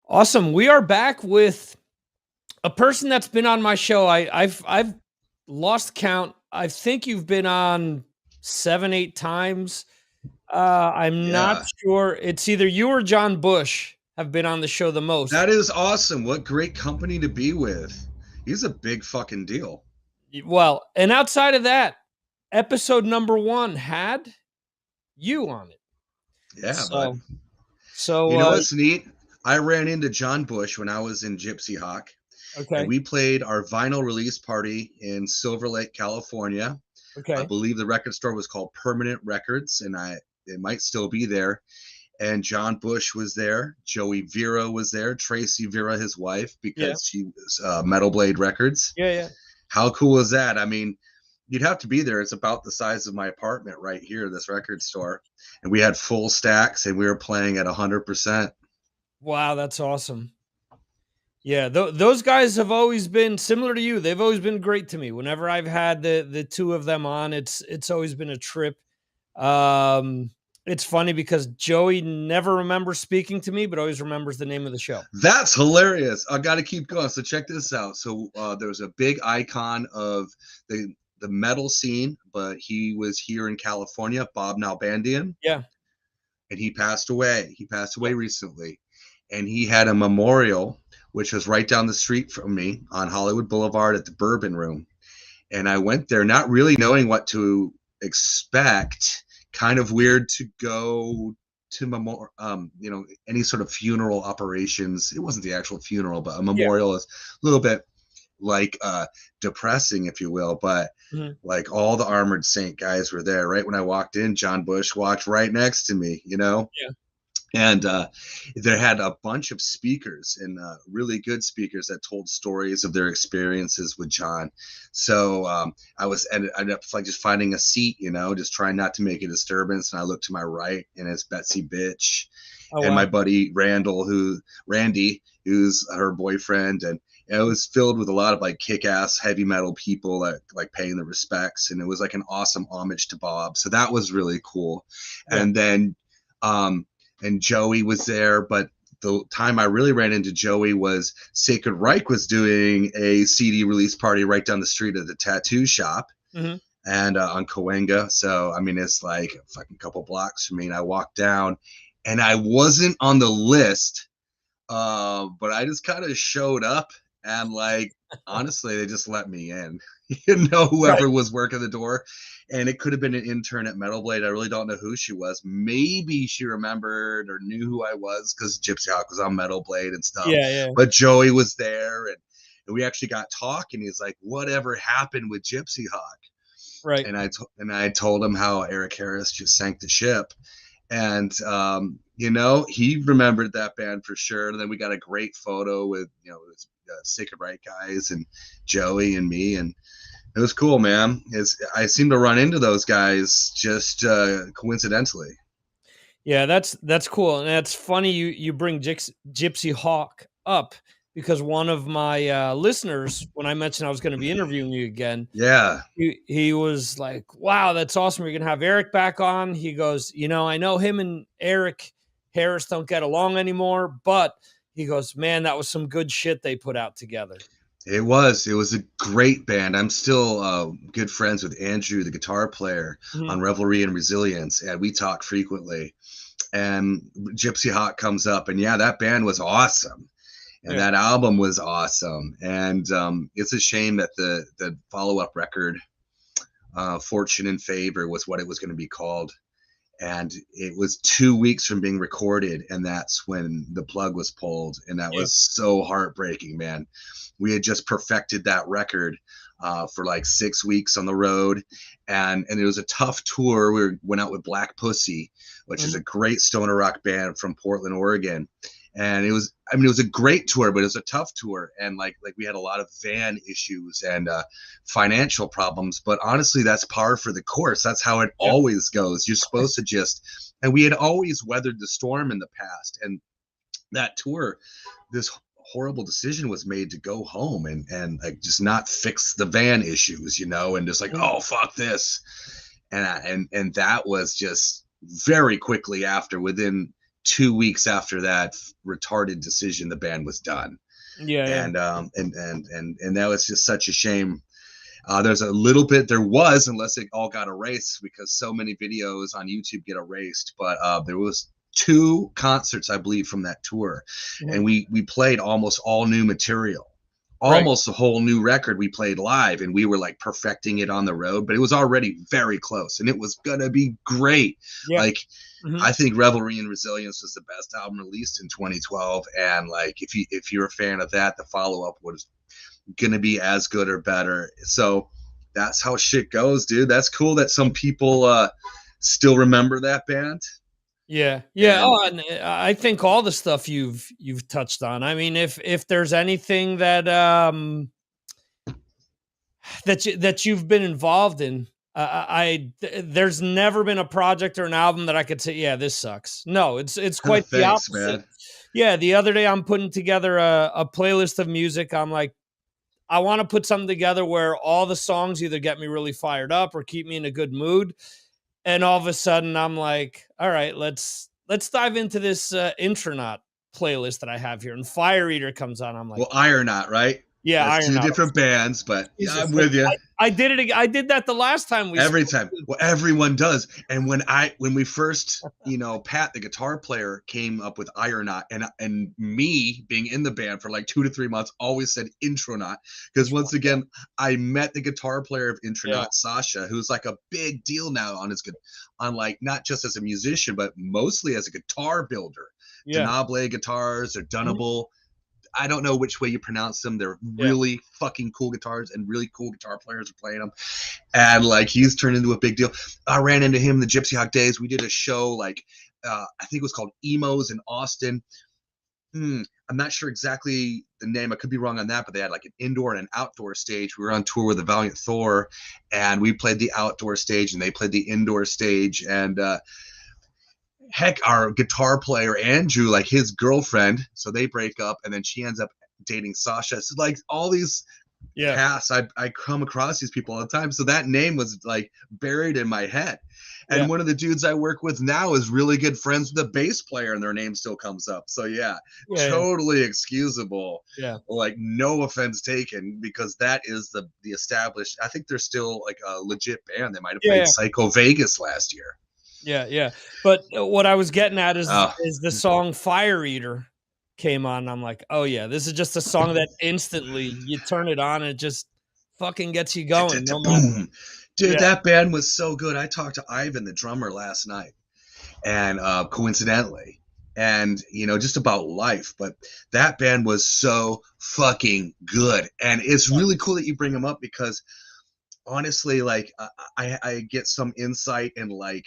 Awesome. We are back with a person that's been on my show. I've lost count. I think you've been on 7, 8 times. I'm not Yeah, sure. It's either you or John Bush have been on the show the most. that is awesome. What great company to be with. He's a big fucking deal. Well, and outside of that, episode number 1 had you on it. Yeah, bud. So so You know what's neat? I ran into John Bush when I was in Gypsy Hawk, and okay. we played our vinyl release party in Silver Lake, California. I Okay. believe the record store was called Permanent Records, and it might still be there. And John Bush was there. Joey Vera was there. Tracy Vera, his wife, Yeah. because she was Metal Blade Records. Yeah, yeah. How cool is that? I mean, you'd have to be there. It's about the size of my apartment right here, this record store. And we had full stacks and we were playing at 100%. Wow, that's awesome. Yeah, those guys have always been similar to you. They've always been great to me. Whenever I've had the two of them on, it's always been a trip. Um, it's funny because Joey never remembers speaking to me, but always remembers the name of the show. That's hilarious. I got to keep going. So check this out. So there's a big icon of the metal scene, but he was here in California, Bob Nalbandian, Yeah. and he passed away. He passed away Yep. recently. And he had a memorial, which was right down the street from me on Hollywood Boulevard at the Bourbon Room. And I went there not really knowing what to expect. Kind of weird to go to any sort of funeral operations. It wasn't the actual funeral, but a Yeah. memorial is a little bit like depressing, if you will. But Mhm. like all the Armored Saint guys were there. Right when I walked in, John Bush walked right next to me. Yeah. And they had a bunch of speakers and really good speakers that told stories of their experiences with John. So ended up like just finding a seat, just trying not to make a disturbance. And I looked to my right, and it's Betsy Bitch Oh and my wow. buddy Randy, who's her boyfriend, and it was filled with a lot of like kick-ass heavy metal people that like paying the respects, and it was like an awesome homage to Bob. So that was really cool. Yeah. And then um and Joey was there, but the time I really ran into Joey was Sacred Reich was doing a CD release party right down the street at the tattoo shop Mhm. and on Cahuenga. So, I mean, it's like a fucking couple blocks from me. And I walked down and I wasn't on the list, but I just kind of showed up and like, honestly, they just let me in, Right. whoever was working the door. And it could have been an intern at Metal Blade. I really don't know who she was. Maybe she remembered or knew who I was because Gypsy Hawk was on Metal Blade and stuff. Yeah, yeah. But Joey was there, and we actually got talking. He's like, "Whatever happened with Gypsy Hawk?" Right. And I told him how Eric Harris just sank the ship, and he remembered that band for sure. And then we got a great photo with Sacred Right guys and Joey and me, and it was cool, man. I seem to run into those guys just coincidentally. Yeah, that's cool, and that's funny you bring Gypsy Hawk up because one of my listeners, when I mentioned I was going to be interviewing you again, Yeah, he was like, "Wow, that's awesome! You're gonna have Eric back on." He goes, I know him and Eric Harris don't get along anymore, but he goes, "Man, that was some good shit they put out together." it was. It was a great band. I'm still good friends with Andrew, the guitar player Mhm. on Revelry and Resilience, and we talk frequently. And Gypsy Hawk comes up, and yeah, that band was awesome. And Yeah, that album was awesome. And it's a shame that the follow up record, Fortune and Favor, was what it was going to be called. And it was 2 weeks from being recorded, and that's when the plug was pulled, and that yeah, was so heartbreaking, man. We had just perfected that record for like 6 weeks on the road, and it was a tough tour. We went out with Black Pussy, which is mhm, a great stoner rock band from Portland, Oregon. And it was a great tour, but it was a tough tour, and like we had a lot of van issues and financial problems. But honestly, that's par for the course. That's how it yeah, always goes. You're supposed to and we had always weathered the storm in the past. And that tour, this horrible decision was made to go home and like just not fix the van issues, and just like, mhm, oh fuck this. And that was just very quickly after, within 2 weeks after that retarded decision, the band was done. Yeah, yeah. And that was just such a shame. There's a little bit, there was, unless it all got erased because so many videos on YouTube get erased. But there was 2 concerts, I believe, from that tour, Mhm. and we played almost all new material, Right. almost a whole new record we played live, and we were like perfecting it on the road, but it was already very close, and it was gonna be great. Yeah. Like, Mhm. I think Revelry and Resilience was the best album released in 2012, and like if you're a fan of that, the follow up was gonna be as good or better. So that's how shit goes, dude. That's cool that some people still remember that band. Yeah. Yeah. And Oh, and I think all the stuff you've touched on. I mean, if there's anything that that you've been involved in, there's never been a project or an album that I could say, yeah, this sucks. No, it's quite the thanks, opposite. man. Yeah, the other day I'm putting together a playlist of music. I'm like, I want to put something together where all the songs either get me really fired up or keep me in a good mood. And all of a sudden I'm like, all right, let's dive into this Intronaut playlist that I have here. And Fire Eater comes on. I'm like, Well, Ironaut, right? yeah, That's 2 Ironaut. different bands, but yeah, I'm Jesus. with you. I did it. I did that the last time we Every spoke. time. Well, everyone does. And when we first, Pat, the guitar player, came up with Ironaut, and me being in the band for like 2 to 3 months always said Intronaut, because once again I met the guitar player of Yeah, Intronaut, Sasha, who's like a big deal now on like not just as a musician but mostly as a guitar builder. yeah, Denable guitars or mhm, Dunable, I don't know which way you pronounce them. They're yeah, really fucking cool guitars, and really cool guitar players are playing them. And like he's turned into a big deal. I ran into him in the Gypsy Hawk days. We did a show like I think it was called Emos in Austin. I'm not sure exactly the name. I could be wrong on that, but they had like an indoor and an outdoor stage. We were on tour with the Valiant Thor, and we played the outdoor stage, and they played the indoor stage. And heck, our guitar player Andrew, like his girlfriend, so they break up, and then she ends up dating Sasha. So like all these yeah, past, I come across these people all the time. So that name was like buried in my head. yeah, And one of the dudes I work with now is really good friends with the bass player, and their name still comes up. So yeah, yeah, yeah, totally excusable. yeah, Like no offense taken, because that is the established. I think they're still like a legit band. They might have played yeah, Psycho Vegas last year. yeah, yeah. But what I was getting at Oh, is the song Fire Eater came on. And I'm like, oh yeah, this is just a song that instantly you turn it on and it just fucking gets you going. No matter. boom. Dude, Yeah, that band was so good. I talked to Ivan, the drummer, last night, and coincidentally, and just about life. But that band was so fucking good, and it's really cool that you bring them up, because honestly, like I get some insight in like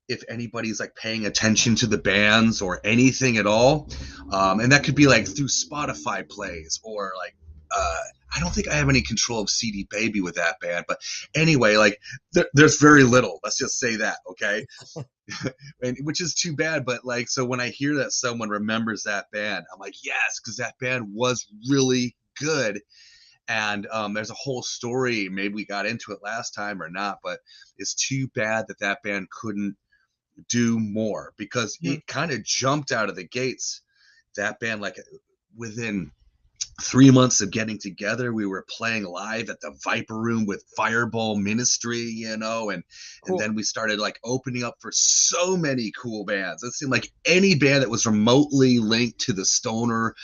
if anybody's like paying attention to the bands or anything at all, and that could be like through Spotify plays or like I don't think I have any control of CD Baby with that band, but anyway, like there's very little. Let's just say that, okay? And which is too bad. But like, so when I hear that someone remembers that band, I'm like, yes, because that band was really good. And there's a whole story. Maybe we got into it last time or not, but it's too bad that that band couldn't do more, because mhm, it kind of jumped out of the gates. That band, like within 3 months of getting together, we were playing live at the Viper Room with Fireball Ministry, and cool. then we started like opening up for so many cool bands. It seemed like any band that was remotely linked to the stoner,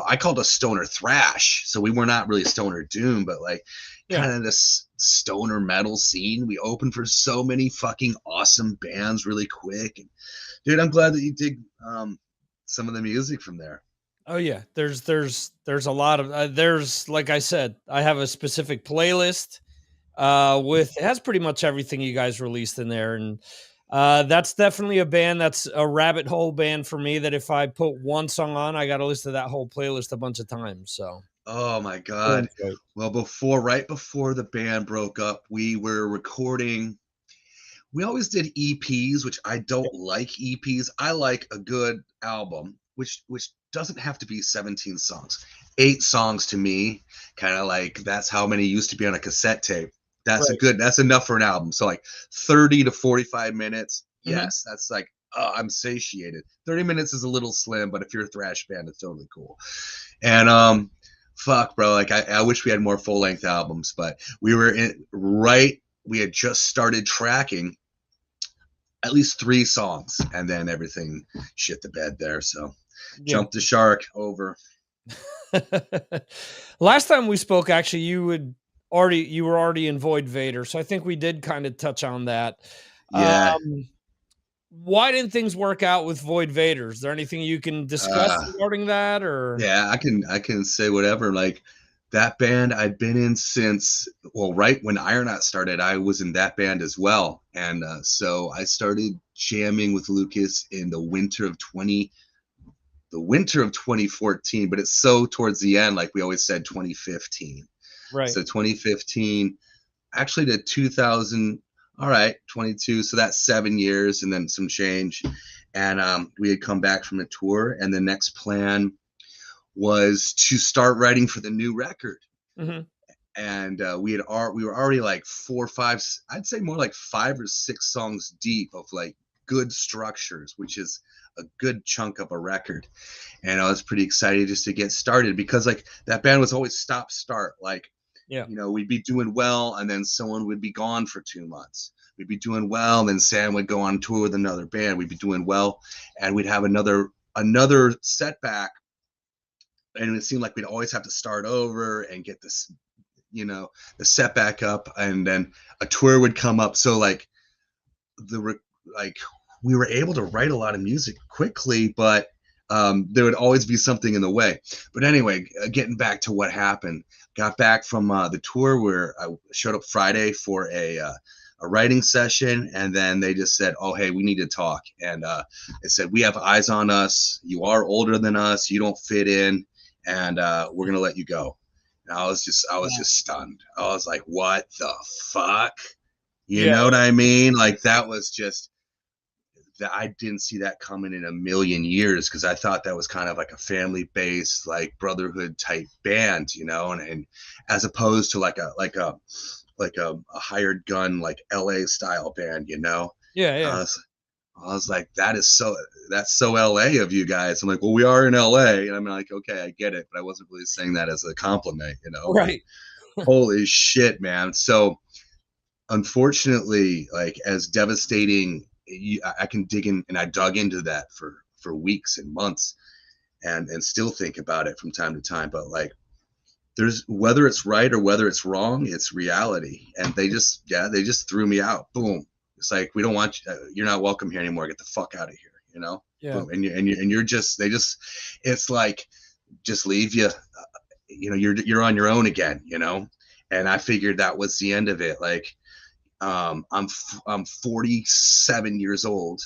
I called a stoner thrash, so we were not really stoner doom, but like Yeah, kind of this stoner metal scene. We opened for so many fucking awesome bands really quick. And dude, I'm glad that you dig some of the music from there. oh yeah, there's a lot of there's like I said, I have a specific playlist with it has pretty much everything you guys released in there, and that's definitely a band that's a rabbit hole band for me. That if I put one song on, I got to listen to that whole playlist a bunch of times. So Oh my I God. enjoy it. Well, right before the band broke up, we were recording. We always did EPs, which I Yeah, don't like EPs. I like a good album, which doesn't have to be 17 songs. 8 songs to me, kind of like that's how many used to be on a cassette tape. right. That's enough for an album. So like 30 to 45 minutes. Mhm. Yes, that's like I'm satiated. 30 minutes is a little slim, but if you're a thrash band, it's totally cool. And fuck, bro, like I wish we had more full length albums, but we were we had just started tracking at least 3 songs, and then everything shit the bed there. So Yeah. jump the shark over. Last time we spoke, actually, you were already in Void Vator, so I think we did kind of touch on that. Yeah. Why didn't things work out with Void Vator? Is there anything you can discuss Uh, regarding that, or? yeah, I can say whatever. Like that band I'd been in since, well, right when Ironaut started, I was in that band as well. And so I started jamming with Lucas in the winter of 2014, but it's so towards the end, like we always said, 2015. Right. So 2015, actually to 2000, all right, 22. So that's 7 years and then some change. And we had come back from a tour, and the next plan was to start writing for the new record. Mhm. And we were already like 4 or 5, I'd say more like 5 or 6 songs deep of like good structures, which is a good chunk of a record. And I was pretty excited just to get started, because like that band was always stop start. Like, Yeah. you know, we'd be doing well and then someone would be gone for 2 months. We'd be doing well and then Sam would go on tour with another band. We'd be doing well and we'd have another setback, and it seemed like we'd always have to start over and get this, you know, the setback up, and then a tour would come up. So like like we were able to write a lot of music quickly, but there would always be something in the way. But anyway, getting back to what happened, got back from the tour where I showed up Friday for a writing session, and then they just said, "Oh, hey, we need to talk." And they said, "We have eyes on us. You are older than us. You don't fit in, and we're gonna let you go." And I was Wow. just stunned. I was like, "What the fuck?" You Yeah. know what I mean? Like that was just that I didn't see that coming in a million years, because I thought that was kind of like a family based, like brotherhood type band, you know, and as opposed to like a hired gun, like LA style band, you know. Yeah, yeah. I was like, that's so LA of you guys. I'm like, well, we are in LA, and I'm like, okay, I get it, but I wasn't really saying that as a compliment, you know. But Right. holy shit, man. So unfortunately, like as devastating, I can dig in, and I dug into that for weeks and months, and still think about it from time to time. But like, there's, whether it's right or whether it's wrong, it's reality. And they just threw me out. Boom. It's like, we don't want you. You're not welcome here anymore. Get the fuck out of here. You know. Yeah. Boom. And you're just, they just, it's like, just leave you. You know, you're on your own again. You know. And I figured that was the end of it. Like, I'm 47 years old,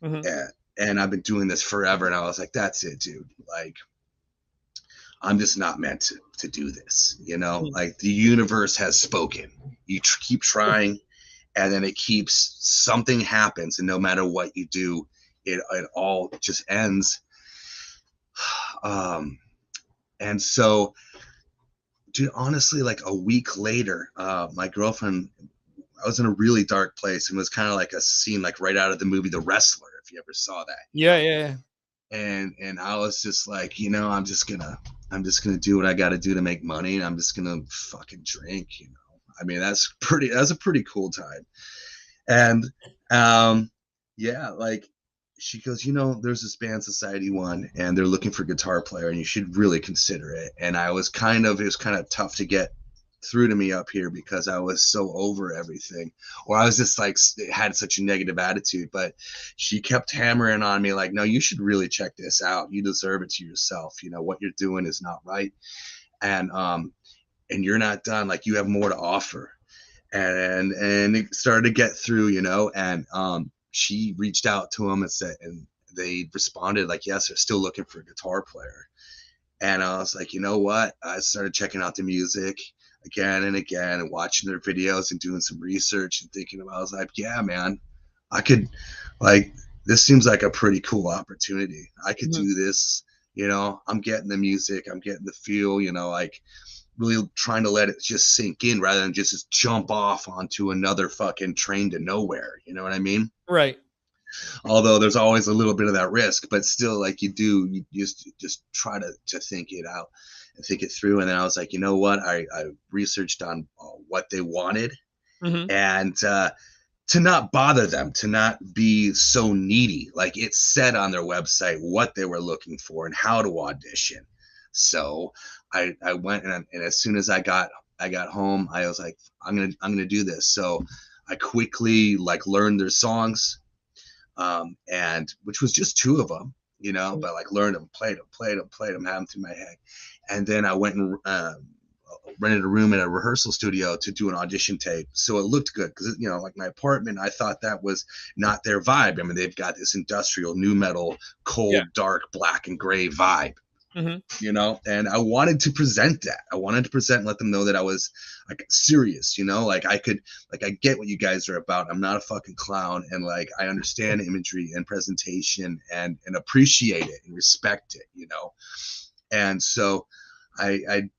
Mhm. and I've been doing this forever. And I was like, that's it, dude. Like, I'm just not meant to do this. You know, Mhm. like the universe has spoken. You keep trying, and then it keeps, something happens, and no matter what you do, it all just ends. Um, and so, dude, honestly, like a week later, my girlfriend, I was in a really dark place, and it was kind of like a scene like right out of the movie The Wrestler, if you ever saw that, you Yeah, know. yeah, yeah. And I was just like, you know, I'm just gonna do what I got to do to make money, and I'm just gonna fucking drink, you know. I mean, that's a pretty cool time. And um, yeah, like she goes, you know, there's this band Society One, and they're looking for a guitar player, and you should really consider it. And it was kind of tough to get through to me up here, because I was so over everything, or I was just like, had such a negative attitude. But she kept hammering on me, like, no, you should really check this out. You deserve it to yourself. You know, what you're doing is not right. And you're not done. Like, you have more to offer. And it started to get through, you know. And she reached out to him and said, and they responded like, yes, they're still looking for a guitar player. And I was like, you know what? I started checking out the music again and again, and watching their videos and doing some research and thinking about, I was like, yeah, man, I could, like, this seems like a pretty cool opportunity. I could Mhm. do this. You know, I'm getting the music, I'm getting the feel, you know, like really trying to let it just sink in rather than just jump off onto another fucking train to nowhere. You know what I mean? Right. Although there's always a little bit of that risk, but still, like you just try to think it out and think it through. And then I was like, you know what? I researched on what they wanted, Mhm. and to not bother them, to not be so needy. Like it said on their website what they were looking for and how to audition. So I went and as soon as I got home, I was like, I'm gonna do this. So I quickly like learned their songs, and which was just two of them, you know, Mhm. but like learned them, played them, had them through my head, and then I went and rented a room in a rehearsal studio to do an audition tape, so it looked good because you know, like my apartment, I thought that was not their vibe. I mean, they've got this industrial new metal, Yeah. cold, dark, black and gray vibe, Mhm. you know, and I wanted to present that. I wanted to present and let them know that I was like serious, you know, like I could, like I get what you guys are about. I'm not a fucking clown, and like I understand imagery and presentation and appreciate it and respect it, you know. And so I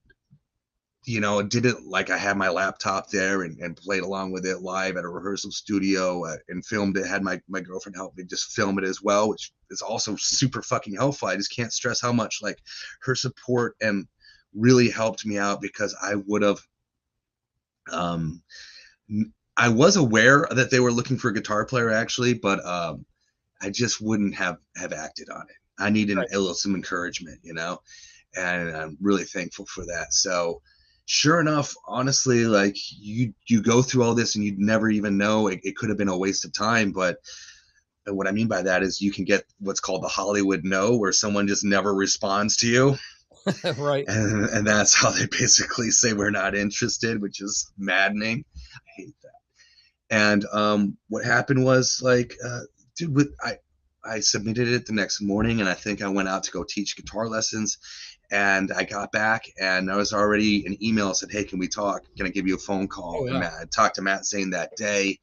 you know, did it like I had my laptop there and played along with it live at a rehearsal studio, and filmed it. Had my girlfriend help me just film it as well, which is also super fucking helpful. I just can't stress how much like her support and really helped me out, because I would have, um, I was aware that they were looking for a guitar player actually, but I just wouldn't have acted on it. I needed Right. a little some encouragement, you know, and I'm really thankful for that. So sure enough, honestly, like you go through all this and you'd never even know it could have been a waste of time. But what I mean by that is you can get what's called the Hollywood no, where someone just never responds to you, Right. and that's how they basically say we're not interested, which is maddening. I hate that. And what happened was like, dude, with I submitted it the next morning, and I think I went out to go teach guitar lessons. And I got back, and there was already an email that said, "Hey, can we talk? Can I give you a phone Oh, call?" And yeah. Matt, I talked to Matt Zane that day,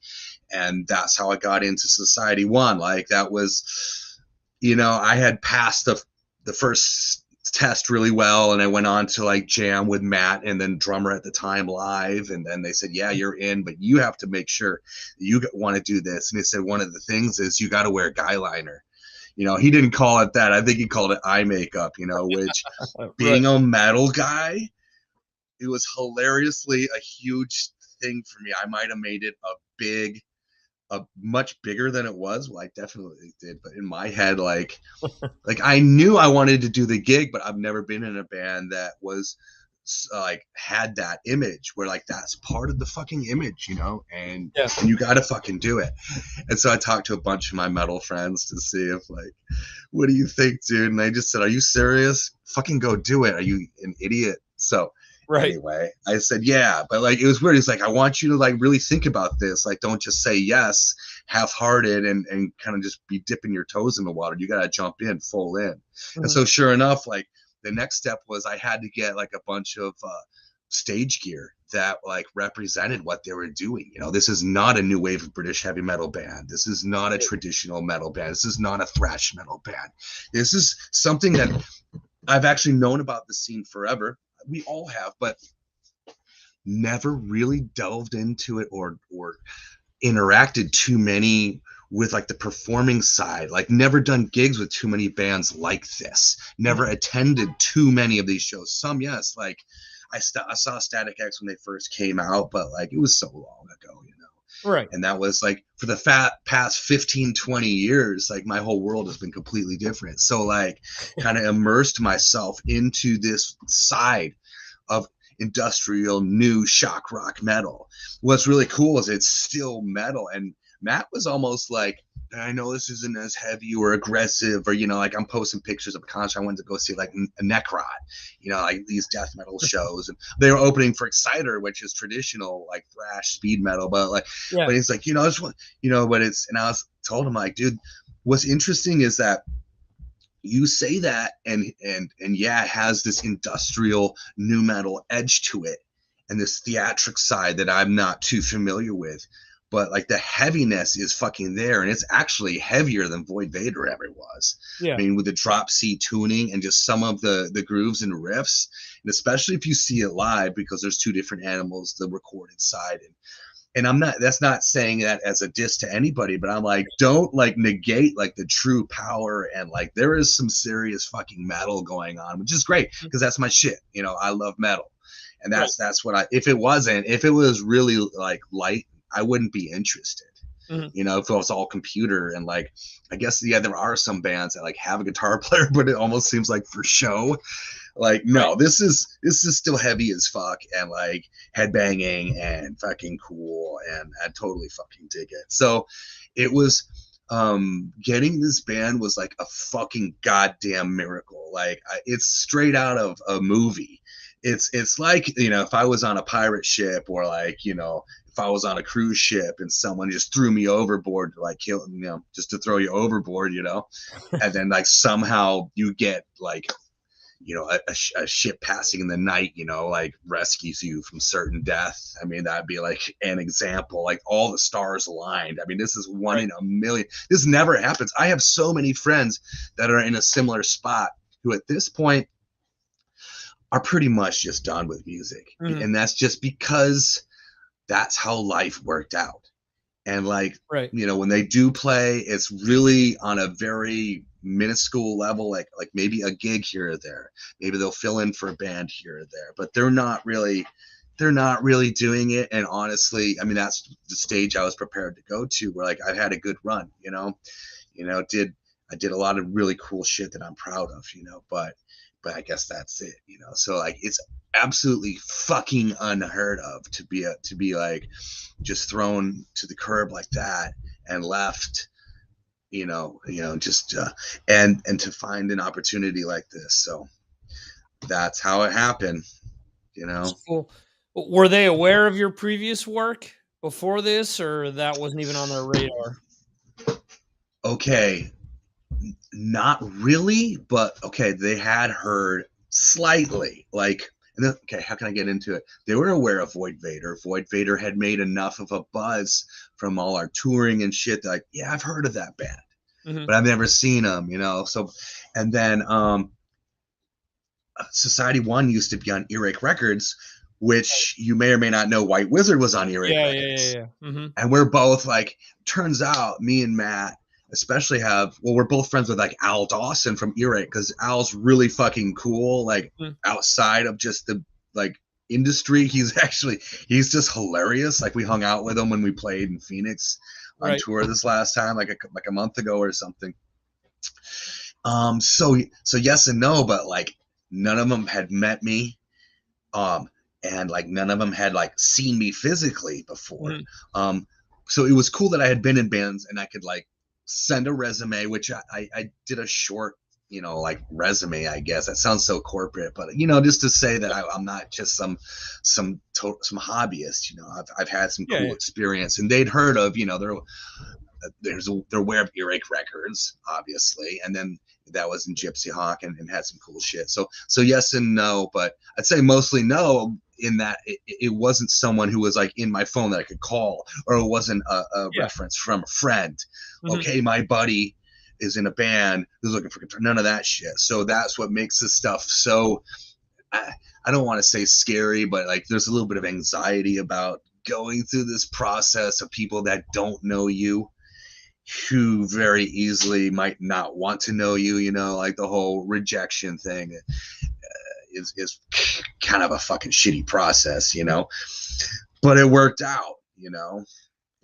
and that's how I got into Society One. Like that was, you know, I had passed the first test really well, and I went on to like jam with Matt and then drummer at the time live, and then they said, yeah, you're in, but you have to make sure you want to do this. And they said one of the things is you got to wear guy liner. You know, he didn't call it that. I think he called it eye makeup, you know, which Right. being a metal guy, it was hilariously a huge thing for me. I might have made it a much bigger than it was. Well, I definitely did, but in my head, like I knew I wanted to do the gig, but I've never been in a band that was like had that image where like that's part of the fucking image, you know, Yeah. and you got to fucking do it. And so I talked to a bunch of my metal friends to see if like, what do you think, dude? And they just said, are you serious? Fucking go do it. Are you an idiot? So Right. anyway, I said, yeah, but like, it was weird. It's like, I want you to like really think about this. Like, don't just say yes half-hearted and kind of just be dipping your toes in the water. You got to jump in full in. And Mhm. so sure enough, like the next step was I had to get like a bunch of stage gear that like represented what they were doing. You know, this is not a new wave of British heavy metal band. This is not a traditional metal band. This is not a thrash metal band. This is something that I've actually known about the scene forever. We all have, but never really delved into it or interacted too many with like the performing side, like never done gigs with too many bands like this, never Mhm. attended too many of these shows. Some yes, like I saw Static X when they first came out, but like it was so long ago, you know. Right. And that was like for the past 15, 20 years, like my whole world has been completely different. So like kind of immersed myself into this side of industrial new shock rock metal. What's really cool is it's still metal. And Matt was almost like, I know this isn't as heavy or aggressive, or, you know, like I'm posting pictures of a concert I went to go see, like a Necrot, you know, like these death metal shows. And they were opening for Exciter, which is traditional, like thrash speed metal. But like, Yeah. but it's like, you know, it's what, you know, but it's, and I was told him, like, dude, what's interesting is that you say that and yeah, it has this industrial new metal edge to it and this theatric side that I'm not too familiar with, but like the heaviness is fucking there, and it's actually heavier than Void Vator ever was. I Yeah. mean, with the drop C tuning and just some of the grooves and riffs, and especially if you see it live, because there's two different animals, the recorded side and I'm not, that's not saying that as a diss to anybody, but I'm like, don't like negate like the true power, and like there is some serious fucking metal going on, which is great Mhm. because that's my shit. You know, I love metal. And Right. that's what I, if it wasn't, if it was really like light, I wouldn't be interested. Mhm. You know, if it was all computer and like, I guess, yeah, there are some bands that like have a guitar player, but it almost seems like for show. Like, Right. no, this is still heavy as fuck and like headbanging and fucking cool, and I totally fucking dig it. So it was, getting this band was like a fucking goddamn miracle. Like it's straight out of a movie. It's like, you know, if I was on a pirate ship, or like, you know, if I was on a cruise ship and someone just threw me overboard to like kill, you know, just to throw you overboard, you know, and then like somehow you get like, you know, a ship passing in the night, you know, like rescues you from certain death. I mean, that'd be like an example, like all the stars aligned. I mean, this is one Right. in a million. This never happens. I have so many friends that are in a similar spot who at this point are pretty much just done with music. Mhm. And that's just because that's how life worked out. And like, Right. you know, when they do play, it's really on a very minuscule level, like maybe a gig here or there. Maybe they'll fill in for a band here or there, but they're not really doing it. And honestly, I mean, that's the stage I was prepared to go to, where like I've had a good run, I did a lot of really cool shit that I'm proud of, but I guess that's it. So like it's absolutely fucking unheard of to be like just thrown to the curb like that and left, just and to find an opportunity like this. So that's how it happened, you That's know. cool. Were they aware of your previous work before this, or that wasn't even on their radar? Okay, not really, but okay, they had heard slightly, like, and then, okay, how can I get into it? They were aware of Void Vator. Void Vator had made enough of a buzz from all our touring and shit. Like, yeah, I've heard of that band, Mhm. but I've never seen them, So, and then Society One used to be on Earache Records, Right. which you may or may not know. White Wizard was on Earache Yeah, yeah, yeah, Records, yeah. Mhm. and we're both like. Turns out, me and Matt especially we're both friends with like Al Dawson from Earache, because Al's really fucking cool. Like Mhm. outside of just the like industry, he's just hilarious. Like we hung out with him when we played in Phoenix on Right. tour this last time, like a month ago or something. So yes and no, but like none of them had met me, um, and like none of them had like seen me physically before. Mhm. Um, so it was cool that I had been in bands and I could like send a resume, which I did a short, like resume. I guess that sounds so corporate, but just to say that I'm not just some hobbyist. I've had some Yeah, cool yeah. experience, and they'd heard of they're aware of Earache Records, obviously, and then that was in Gypsy Hawk, and had some cool shit. So yes and no, but I'd say mostly no, in that it wasn't someone who was like in my phone that I could call, or it wasn't a Yeah. reference from a friend. Mhm. Okay, my buddy is in a band who's looking for none of that shit. So that's what makes this stuff so. I, I don't want to say scary, but like there's a little bit of anxiety about going through this process of people that don't know you, who very easily might not want to know you, like the whole rejection thing is kind of a fucking shitty process, Mhm. but it worked out,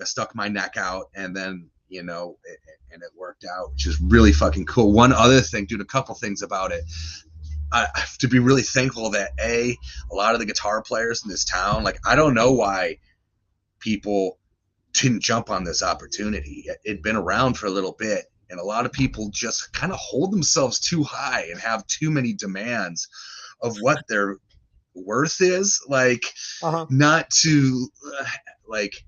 I stuck my neck out, and then, and it worked out, which is really fucking cool. One other thing, dude, a couple things about it. I have to be really thankful that a lot of the guitar players in this town, like, I don't know why people didn't jump on this opportunity. It'd been around for a little bit, and a lot of people just kind of hold themselves too high and have too many demands of what their worth is. Like, Uh-huh. not to like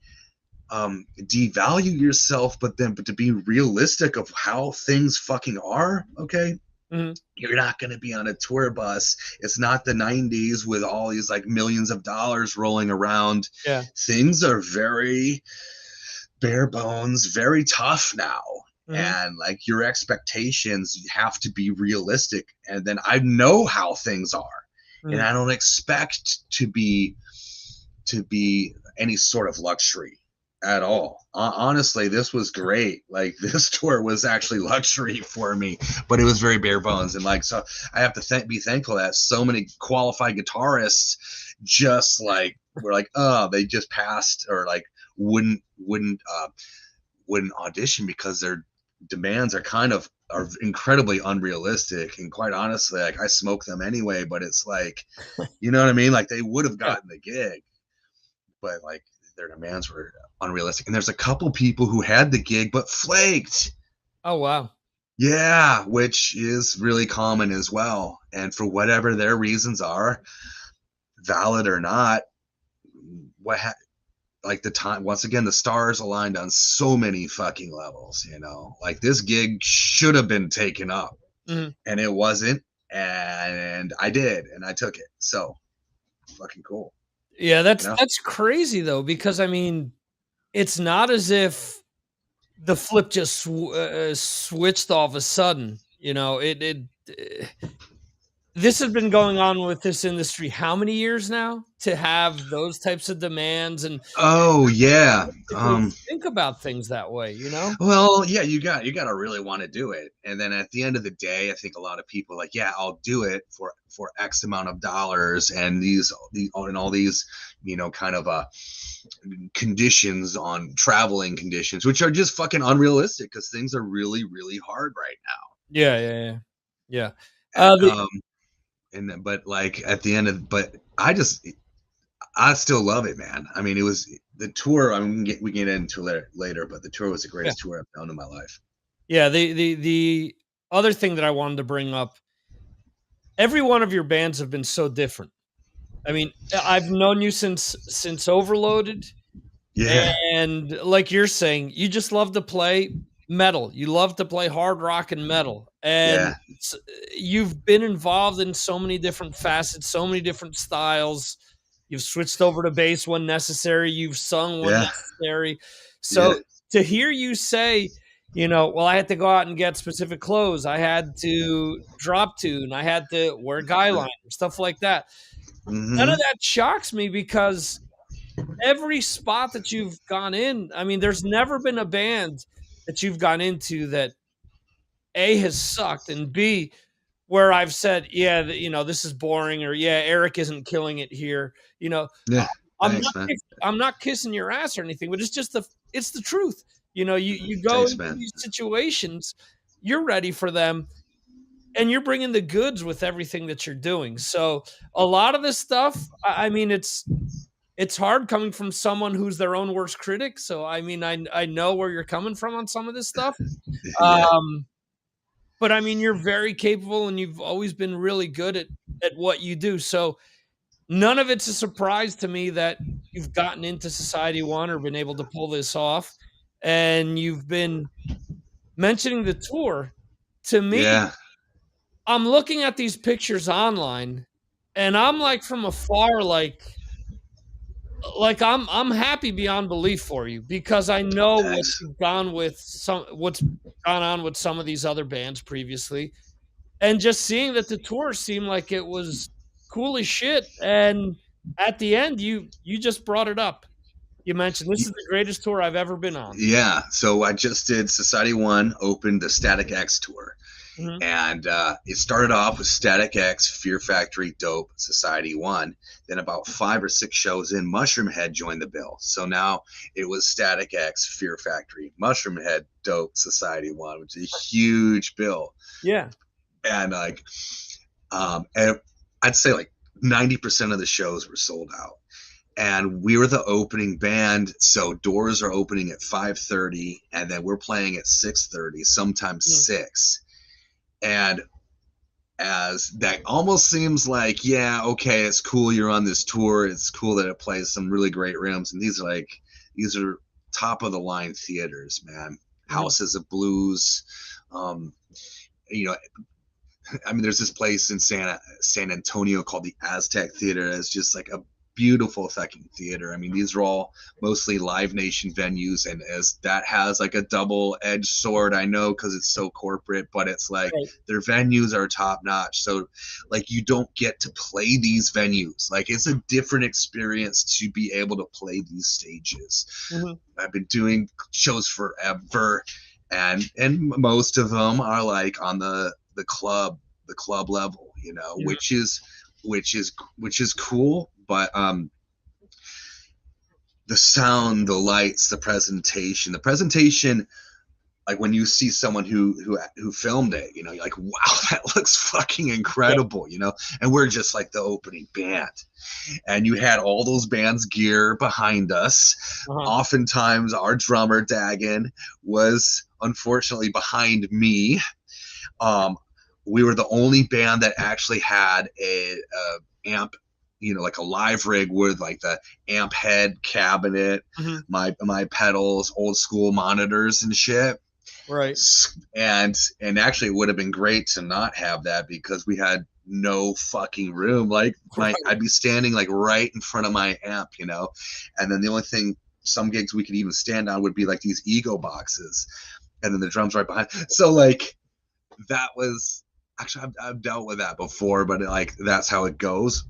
devalue yourself, but to be realistic of how things fucking are. Okay, Mhm. you're not going to be on a tour bus. It's not the 90s with all these like millions of dollars rolling around. Yeah. Things are very bare bones, very tough now. Mhm. And like your expectations have to be realistic. And then I know how things are. And Mhm. I don't expect to be to be any sort of luxury at all. Honestly, this was great. Like this tour was actually luxury for me, but it was very bare bones. And like, so I have to be thankful that so many qualified guitarists just like were like, oh, they just passed or like wouldn't audition because their demands are incredibly unrealistic. And quite honestly, like I smoke them anyway, but it's like, you know what I mean? Like they would have Yeah. gotten the gig, but like their demands were unrealistic. And there's a couple people who had the gig but flaked. Oh, wow. Yeah, which is really common as well. And for whatever their reasons are, valid or not, what like the time once again the stars aligned on so many fucking levels, you know. Like this gig should have been taken up Mhm. and it wasn't, and I did and I took it. So fucking cool, Yeah, you know. that's crazy though, because I mean, it's not as if the flip just switched all of a sudden. You know, uh, this has been going on with this industry how many years now to have those types of demands and Oh yeah. realistically think about things that way. You know? Well, yeah, you got to really want to do it. And then at the end of the day, I think a lot of people are like, yeah, I'll do it for X amount of dollars and all these, you know, kind of conditions on traveling conditions, which are just fucking unrealistic because things are really, really hard right Yeah, yeah, yeah, yeah. now. The And then, but like at the end of, but I still love it, man. I mean, it was the tour. I mean, we can get into it later, but the tour was the yeah, greatest tour I've done in my life. yeah. The other thing that I wanted to bring up, every one of your bands have been so different. I mean, I've known you since Overloaded. Yeah, And like you're saying, you just love to play metal. You love to play hard rock and metal. And yeah, s you've been involved in so many different facets, so many different styles. You've switched over to bass when necessary. You've sung when yeah, necessary. yeah. So to hear you say, you know, "Well, I had to go out and get specific clothes. I had to drop tune. I had to wear guy liner," stuff like that. None of Mm-hmm. that shocks me because every spot that you've gone in, I mean, there's never been a band that you've gone into that A has sucked and B where I've said, yeah, you know, this is boring or yeah, Eric isn't killing it here. You know, Yeah. Thanks, man. I'm not kissing your ass or anything, but it's the truth. You know, you go Thanks, into man. these situations, you're ready for them and you're bringing the goods with everything that you're doing. So a lot of this stuff, I mean, it's hard coming from someone who's their own worst critic, so, I mean, I know where you're coming from on some of this stuff, Yeah. um, but, I mean, you're very capable and you've always been really good at what you do, so none of it's a surprise to me that you've gotten into Society One or been able to pull this off, and you've been mentioning the tour. To me, Yeah. I'm looking at these pictures online, and I'm, like, from afar, like I'm happy beyond belief for you because I know Thanks. what's gone on with some of these other bands previously, and just seeing that the tour seemed like it was cool as shit, and at the end, you just brought it up. You mentioned, "This is the greatest tour I've ever been on." Yeah. So I just did Society One opened the Static X tour. Mhm, And it started off with Static X, Fear Factory, Dope, Society One. Then about 5 or 6 shows in, Mushroomhead joined the bill. So now it was Static X, Fear Factory, Mushroomhead, Dope, Society One, which is a huge bill. yeah, And like, and I'd say like 90% of the shows were sold out. And we were the opening band, so doors are opening at 5:30, and then we're playing at 6:30, sometimes mm, 6. And as that almost seems like, yeah, okay, it's cool you're on this tour. It's cool that it plays some really great rooms. And these are top of the line theaters, man. mhm, Houses of Blues. Um, you know, I mean, there's this place in San Antonio called the Aztec Theater. It's just like a beautiful fucking theater. I mean, these are all mostly Live Nation venues, and as that has like a double-edged sword, I know, because it's so corporate, but it's like Right. their venues are top notch. So like you don't get to play these venues. Like it's a different experience to be able to play these stages. Hmm. I've been doing shows forever, and most of them are like on the club level, you know, Hmm. which is cool, but the sound, the lights, the presentation, like when you see someone who filmed it, you know, you're like, wow, that looks fucking Yeah. incredible, you know. And we're just like the opening band, and you had all those bands gear behind us. Uh-huh. Oftentimes our drummer Dagan was unfortunately behind me. um we were the only band that actually had a amp, you know, like a live rig with like the amp head cabinet, Hmm. my pedals, old school monitors and shit. Right. And actually it would have been great to not have that, because we had no fucking room. Like my Right. I'd be standing like right in front of my amp, you know. And then the only thing, some gigs we could even stand on would be like these ego boxes, and then the drums right behind. So like that was actually, I've dealt with that before, but like that's how it goes.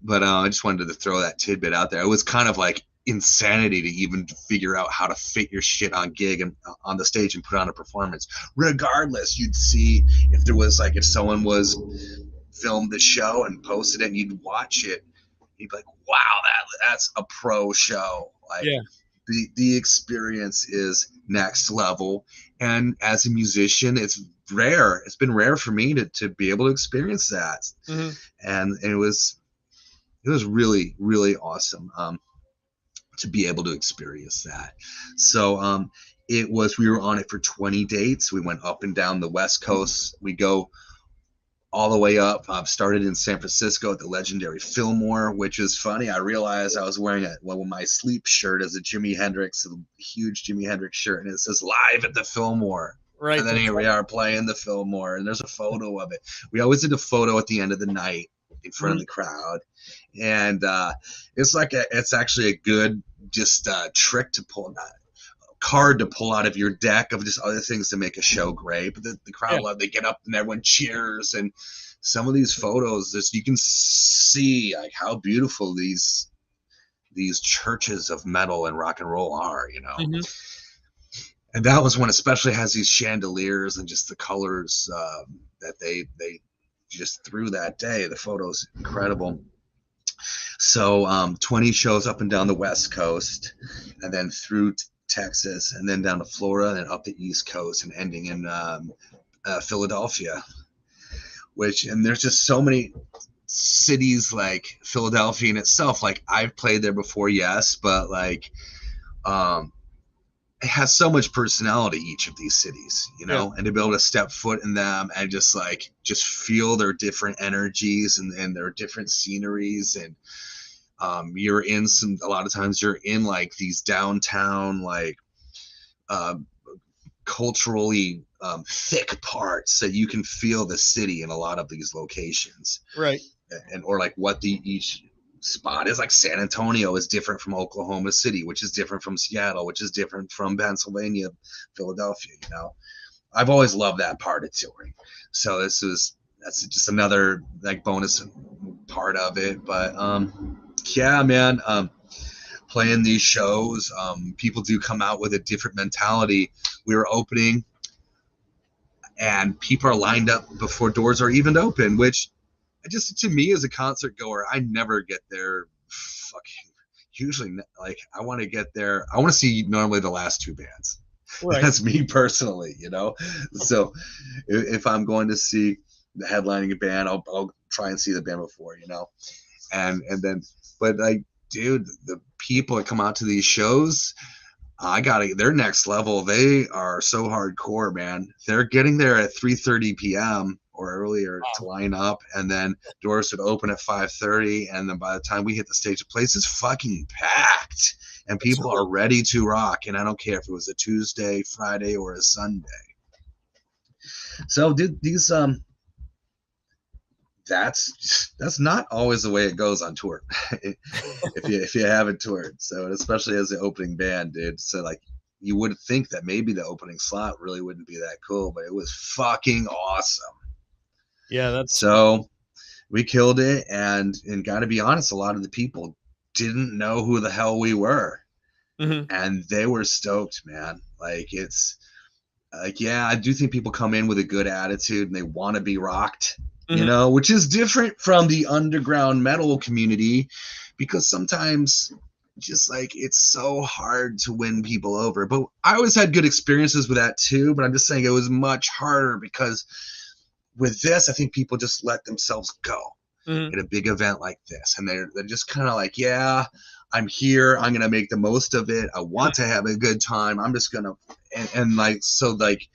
But I just wanted to throw that tidbit out there. It was kind of like insanity to even figure out how to fit your shit on gig and on the stage and put on a performance. Regardless, you'd see if there was like, if someone was filmed the show and posted it, and you'd watch it, you'd be like, wow, that's a pro show. Like Yeah. the experience is next level. And as a musician, it's rare. It's been rare for me to be able to experience that. Hmm. And it was really, really awesome to be able to experience that. So it was, we were on it for 20 dates. We went up and down the West Coast. We go all the way up. Started in San Francisco at the legendary Fillmore, which is funny. I realized I was wearing my sleep shirt as a Jimi Hendrix, a huge Jimi Hendrix shirt, and it says "Live at the Fillmore." Right. And then That's here we right. are playing the Fillmore, and there's a photo of it. We always did a photo at the end of the night in front of Mhm. the crowd, and it's actually a good just trick to pull, card to pull out of your deck of just other things to make a show great. But the Yeah. crowd love, they get up and everyone cheers. And some of these photos, just you can see like how beautiful these churches of metal and rock and roll are, you know. Hmm. And that was one especially has these chandeliers and just the colors that they just threw that day. The photos incredible. So 20 shows up and down the West Coast, and then through Texas, and then down to Florida, and then up the East Coast, and ending in Philadelphia. And there's just so many cities like Philadelphia in itself. Like I've played there before, yes, but like um, it has so much personality, each of these cities, you Yeah. know, and to be able to step foot in them and just feel their different energies and their different sceneries. And you're in a lot of times you're in like these downtown, like uh, culturally thick parts that you can feel the city in a lot of these locations. Right. And or like what the each spot is. Like San Antonio is different from Oklahoma City, which is different from Seattle, which is different from Pennsylvania, Philadelphia, you know. I've always loved that part of touring. So that's just another like bonus part of it. But yeah, man, playing these shows, people do come out with a different mentality. We were opening, and people are lined up before doors are even open, which just to me as a concert goer, I never get there. Fucking usually, like I want to get there. I want to see normally the last two bands. Right. That's me personally, you know. So if I'm going to see the headlining band, I'll try and see the band before, you know. And then, but like, dude, the people that come out to these shows, I gotta, they're next level. They are so hardcore, man. They're getting there at 3:30 p.m. or earlier to Wow. line up, and then doors would open at 5:30, and then by the time we hit the stage, the place is fucking packed, and That's people cool. are ready to rock. And I don't care if it was a Tuesday, Friday, or a Sunday. So, dude, that's not always the way it goes on tour. if you haven't toured, so especially as the opening band, dude. So like you would think that maybe the opening slot really wouldn't be that cool, but it was fucking awesome. Yeah, that's So we killed it, and got to be honest, a lot of the people didn't know who the hell we were, mhm, and they were stoked, man. Like it's like, yeah, I do think people come in with a good attitude and they want to be rocked, mhm, which is different from the underground metal community, because sometimes just like it's so hard to win people over. But I always had good experiences with that too. But I'm just saying it was much harder because with this, I think people just let themselves go mhm, at a big event like this, and they're just kind of like, yeah, I'm here, I'm gonna make the most of it, I want to have a good time, I'm just gonna, and like, so like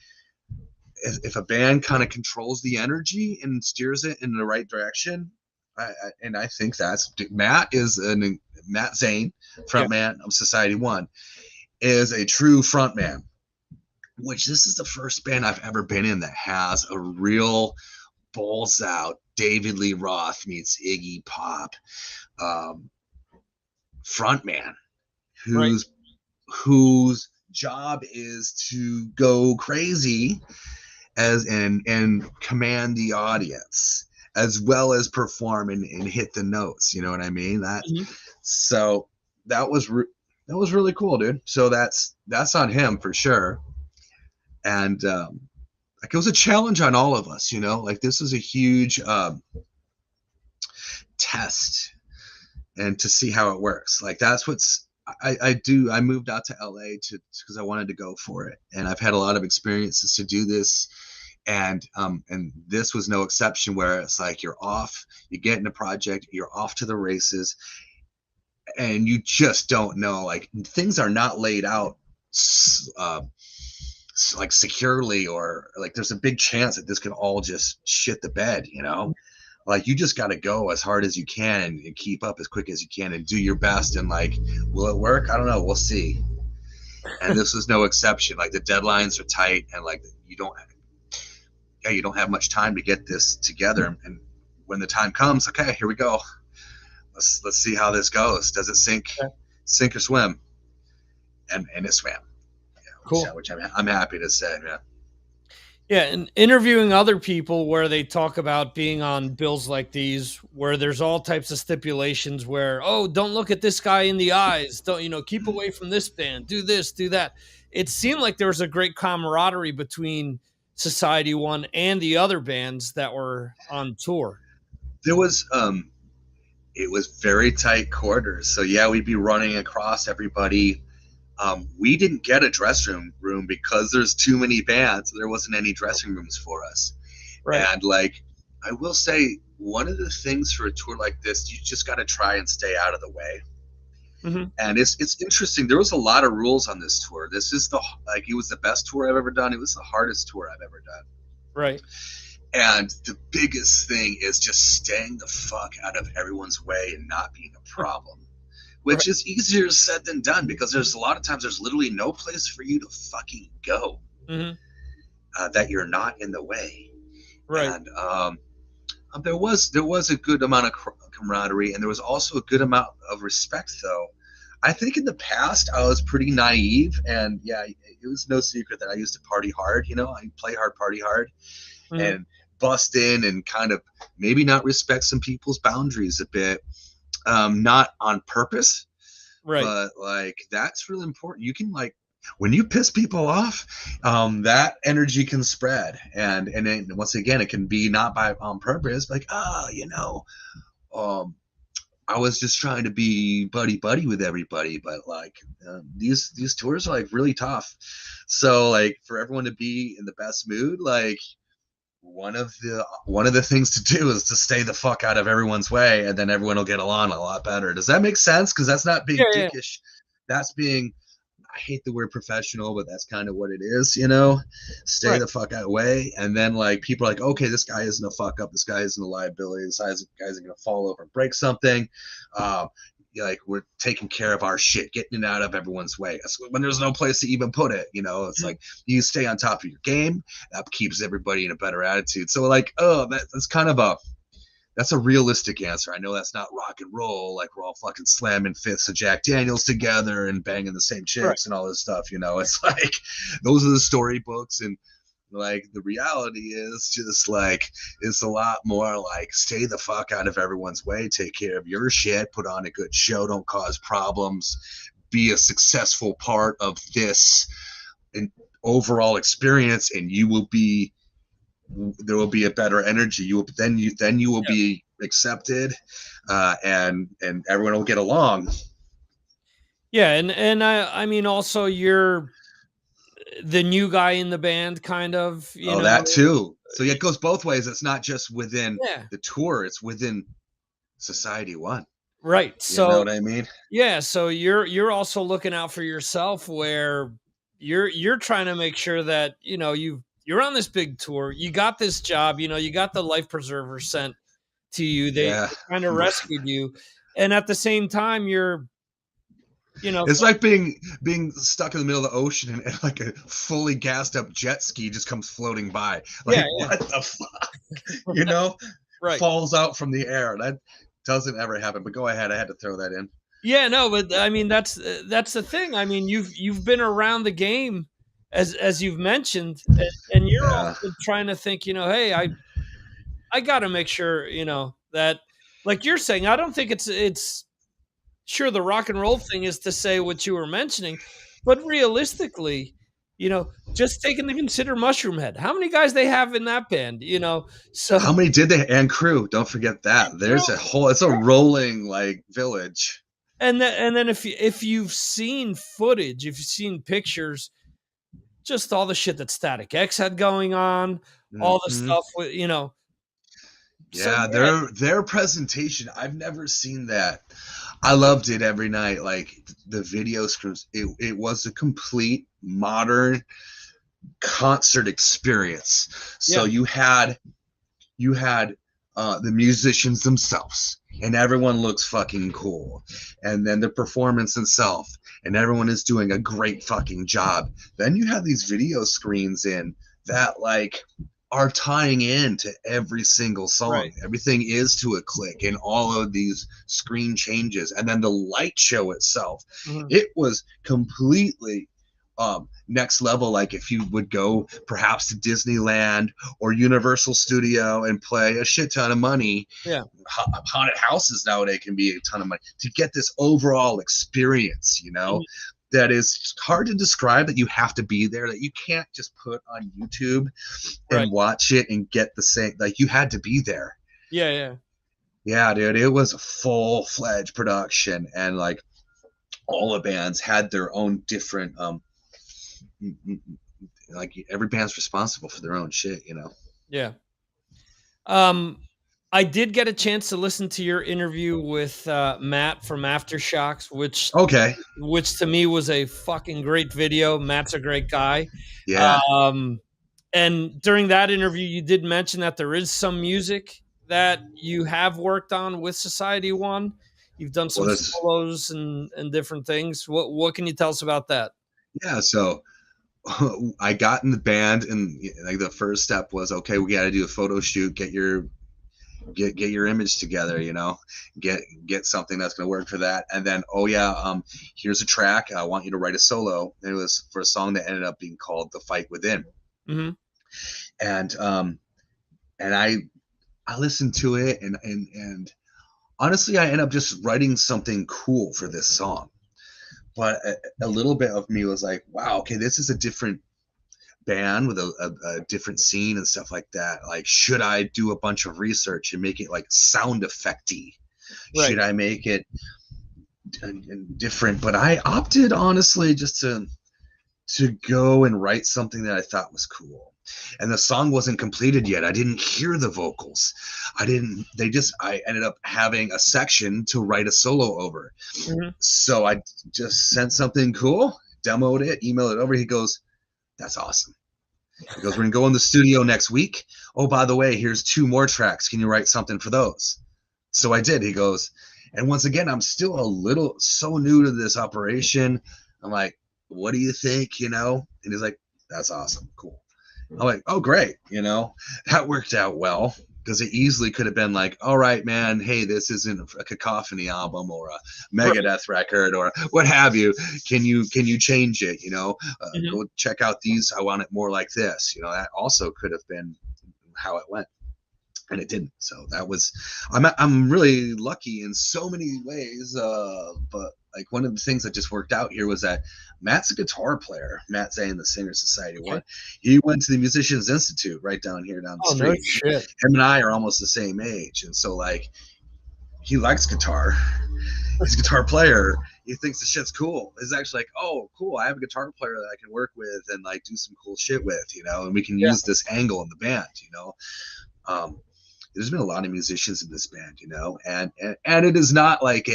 if a band kind of controls the energy and steers it in the right direction, and I think that's Matt Zane, yeah, frontman of Society One, is a true frontman. Which this is the first band I've ever been in that has a real balls out David Lee Roth meets Iggy Pop um, frontman right, whose job is to go crazy and command the audience as well as perform and hit the notes. You know what I mean? mhm, So that was that was really cool, dude. So that's on him for sure. And like it was a challenge on all of us, like this was a huge test and to see how it works. Like that's what's I moved out to LA because I wanted to go for it, and I've had a lot of experiences to do this, and this was no exception, where it's like you're off, you get in a project, you're off to the races, and you just don't know, like things are not laid out uh, like securely, or like there's a big chance that this could all just shit the bed. Like you just got to go as hard as you can and keep up as quick as you can and do your best, and like, will it work? I don't know, we'll see. And this was no exception. Like the deadlines are tight, and like you don't have much time to get this together, and when the time comes, okay, here we go, let's see how this goes. Does it yeah, sink or swim? And it swam. cool. Which I'm happy to say, man. Yeah, and interviewing other people where they talk about being on bills like these, where there's all types of stipulations where, oh, don't look at this guy in the eyes, don't, keep away from this band, do this, do that. It seemed like there was a great camaraderie between Society One and the other bands that were on tour. There was it was very tight quarters, so yeah, we'd be running across everybody. We didn't get a dressing room because there's too many bands. There wasn't any dressing rooms for us. Right. And like, I will say, one of the things for a tour like this, you just got to try and stay out of the way. Hmm. And it's interesting. There was a lot of rules on this tour. This is it was the best tour I've ever done. It was the hardest tour I've ever done. Right. And the biggest thing is just staying the fuck out of everyone's way and not being a problem, Right. which is easier said than done, because there's a lot of times there's literally no place for you to fucking go Hmm. that you're not in the way. Right. And there was a good amount of camaraderie, and there was also a good amount of respect, though. I think in the past I was pretty naive, and yeah, it was no secret that I used to party hard. I play hard, party hard, Hmm. and bust in and kind of maybe not respect some people's boundaries a bit, not on purpose, Right. but like that's really important. You can, like, when you piss people off, that energy can spread, and then once again, it can be not by on purpose, like, um, I was just trying to be buddy buddy with everybody, but like, these tours are like really tough. So like for everyone to be in the best mood, like one of the things to do is to stay the fuck out of everyone's way, and then everyone will get along a lot better. Does that make sense? Because that's not being Yeah. Yeah. dickish. That's being, I hate the word professional, but that's kind of what it is. Stay Right. the fuck out of the way, and then like people are like, okay, this guy isn't a fuck up. This guy isn't a liability. This guy isn't gonna fall over and break something. Um, like we're taking care of our shit, getting it out of everyone's way. That's when there's no place to even put it. It's Mhm. like you stay on top of your game. That keeps everybody in a better attitude. So like, oh, that's kind of that's a realistic answer. I know that's not rock and roll, like we're all fucking slamming fifths of Jack Daniels together and banging the same Right. chicks and all this stuff. You know, it's like those are the storybooks, and like the reality is just like it's a lot more like stay the fuck out of everyone's way, take care of your shit, put on a good show, don't cause problems, be a successful part of this overall experience, and you will be there will be a better energy. You will then you will Yeah. be accepted, and everyone will get along. Yeah, and I mean also you're the new guy in the band kind of, you Oh, know. that too. So yeah, it goes both ways. It's not just within Yeah. the tour; it's within Society One. Right. You know So what I mean? yeah, so you're also looking out for yourself where you're trying to make sure that, you know, you're on this big tour, you got this job, you know, you got the life preserver sent to you, Yeah. they kind of rescued you, and at the same time you're, you know, It's like being stuck in the middle of the ocean, and like a fully gassed up jet ski just comes floating by. yeah, Like yeah, what the fuck? You know? right. Falls out from the air. That doesn't ever happen. But go ahead. I had to throw that in. Yeah, no, but I mean that's the thing. I mean, you've been around the game as you've mentioned, and you're Yeah. also trying to think, you know, hey, I got to make sure, you know, that like you're saying, I don't think it's sure the rock and roll thing is to say what you were mentioning, but realistically, you know, just take into consider Mushroomhead. How many guys they have in that band, you know? So How many did they and crew? Don't forget that. There's a whole it's a rolling like village. and then if you've seen footage, if you've seen pictures, just all the shit that Static X had going on, all the Hmm. stuff with, you know. So Yeah, yeah, their presentation, I've never seen that. I loved it every night. Like the video screens, it was a complete modern concert experience. So yeah, you had the musicians themselves, and everyone looks fucking cool, and then the performance itself, and everyone is doing a great fucking job. Then you have these video screens in that like are tying in to every single song. right. Everything is to a click, and all of these screen changes, and then the light show itself. Mhm. It was completely next level. Like if you would go perhaps to Disneyland or Universal Studio and play a shit ton of money, Yeah. haunted houses nowadays can be a ton of money to get this overall experience, you know, Mhm. that is hard to describe, that you have to be there, that you can't just put on YouTube Right. and watch it and get the same, like you had to be there. Yeah, yeah. Yeah, dude, it was a full-fledged production, and like all the bands had their own different like every band's responsible for their own shit, you know. Yeah. Um, I did get a chance to listen to your interview with Matt from Aftershocks, Okay. which to me was a fucking great video. Matt's a great guy. Yeah. Um, and during that interview, you did mention that there is some music that you have worked on with Society One. You've done Well, some that's solos and different things. What can you tell us about that? yeah. So I got in the band, and like the first step was, okay, we got to do a photo shoot, get your image together, you know, get something that's going to work for that. And then, oh yeah, here's a track. I want you to write a solo. And it was for a song that ended up being called "The Fight Within." Hmm. And and I listened to it, and honestly, I ended up just writing something cool for this song. But a little bit of me was like, wow, okay, this is a different band with a different scene and stuff like that. Like, should I do a bunch of research and make it like sound effecty? Right. Should I make it different? But I opted honestly just to go and write something that I thought was cool. And the song wasn't completed yet. I didn't hear the vocals. I ended up having a section to write a solo over. Hmm. So I just sent something cool, demoed it, emailed it over. He goes, that's awesome. He goes, we're going to go in the studio next week. Oh, by the way, here's 2 more tracks. Can you write something for those? So I did. He goes, and once again, I'm still a little so new to this operation. I'm like, what do you think? You know? And he's like, that's awesome. Cool. I'm like, oh, great. You know, that worked out well. because it easily could have been like, all right, man, hey, this isn't a Cacophony album or a Right. Megadeth record or what have you. Can you change it? Mhm. Go check out these. I want it more like this. That also could have been how it went, and it didn't. So that was, I'm really lucky in so many ways. But like one of the things that just worked out here was that Matt's a guitar player. Matt Zane, the Singer Society Okay. one. He went to the Musicians Institute right down here down the Oh, no street. shit. Him and I are almost the same age, and so like he likes guitar. He's a guitar player. He thinks the shit's cool. It's actually like, oh, cool. I have a guitar player that I can work with and like do some cool shit with, and we can Yeah. use this angle in the band. Um, there's been a lot of musicians in this band, and it is not like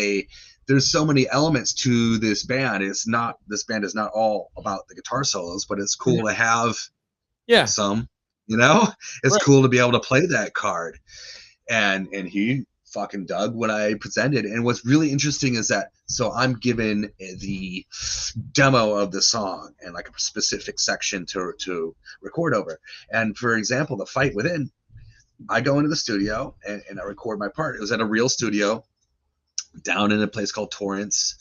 there's so many elements to this band. This band is not all about the guitar solos, but it's Mhm. cool to have Yeah. some, you know, it's Right. cool to be able to play that card. And he fucking dug what I presented. And what's really interesting is that, so I'm given the demo of the song and like a specific section to record over. And for example, the Fight Within, I go into the studio and I record my part. It was at a real studio down in a place called Torrance,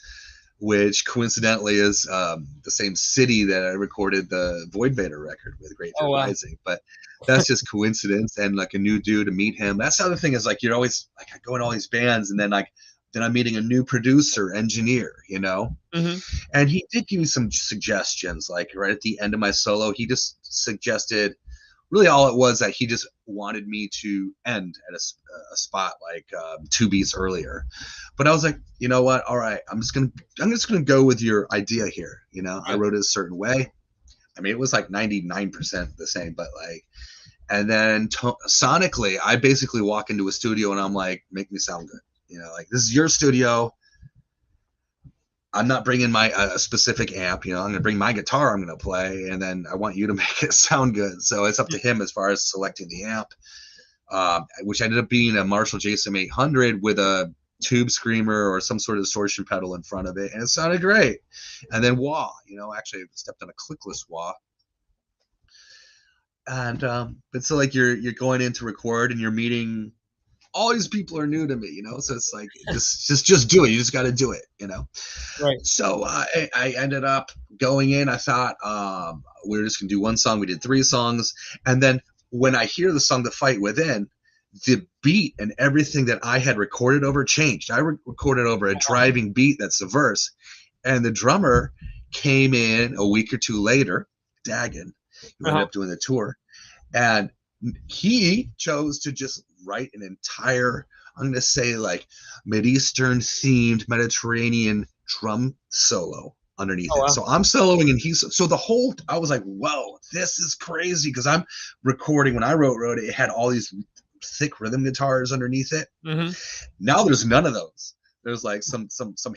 which coincidentally is the same city that I recorded the Void Vator record with, Great Oh, Fear wow. Rising. But that's just coincidence and like a new dude to meet him. That's the other thing is like you're always like I go in all these bands and then I'm meeting a new producer, engineer. Mhm. And he did give me some suggestions, like right at the end of my solo, he just suggested really all it was that he just wanted me to end at a spot like 2 beats earlier. But I was like, you know what? All right, I'm just gonna go with your idea here. I Right. wrote it a certain way. I mean, it was like 99% the same, but like, and then sonically, I basically walk into a studio and I'm like, make me sound good. Like this is your studio. I'm not bringing my specific amp. I'm going to bring my guitar. I'm going to play, and then I want you to make it sound good. So it's up to him as far as selecting the amp, which ended up being a Marshall JSM 800 with a tube screamer or some sort of distortion pedal in front of it, and it sounded great. And then wah, actually I stepped on a clickless wah. And but so like you're going in to record and you're meeting all these people are new to me. So it's like just do it. You just got to do it. Right. So I ended up going in. I thought we were just gonna do one song. We did 3 songs, and then when I hear the song "The Fight Within," the beat and everything that I had recorded over changed. I recorded over a driving beat that's the verse, and the drummer came in a week or 2 later, Dagan, who ended Uh-huh. up doing the tour, and he chose to just write an entire, I'm going to say like Mideastern themed Mediterranean drum solo underneath Oh, it. wow. So I'm soloing and I was like, whoa, this is crazy. Cause I'm recording when I wrote it had all these thick rhythm guitars underneath it. Mhm. Now there's none of those. There's like some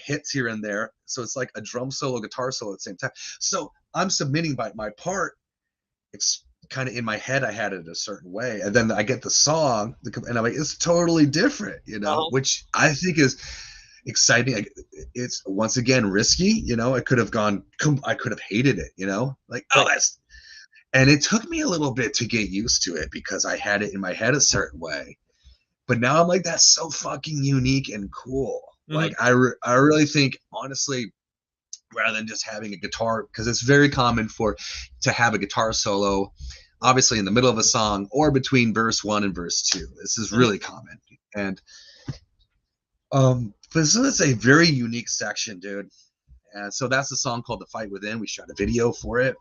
hits here and there. So it's like a drum solo, guitar solo at the same time. So I'm submitting by my part. It's kind of in my head. I had it a certain way, and then I get the song, and I'm like, it's totally different, Uh-huh. which I think is exciting. It's once again risky. I could have gone. I could have hated it. Like oh, Right. that's. And it took me a little bit to get used to it because I had it in my head a certain way. But now I'm like, that's so fucking unique and cool. Mhm. Like I really think honestly, rather than just having a guitar, because it's very common to have a guitar solo obviously in the middle of a song or between verse 1 and verse 2. This is Mhm. really common. And but so it's a very unique section, dude. And so that's a song called "The Fight Within." We shot a video for it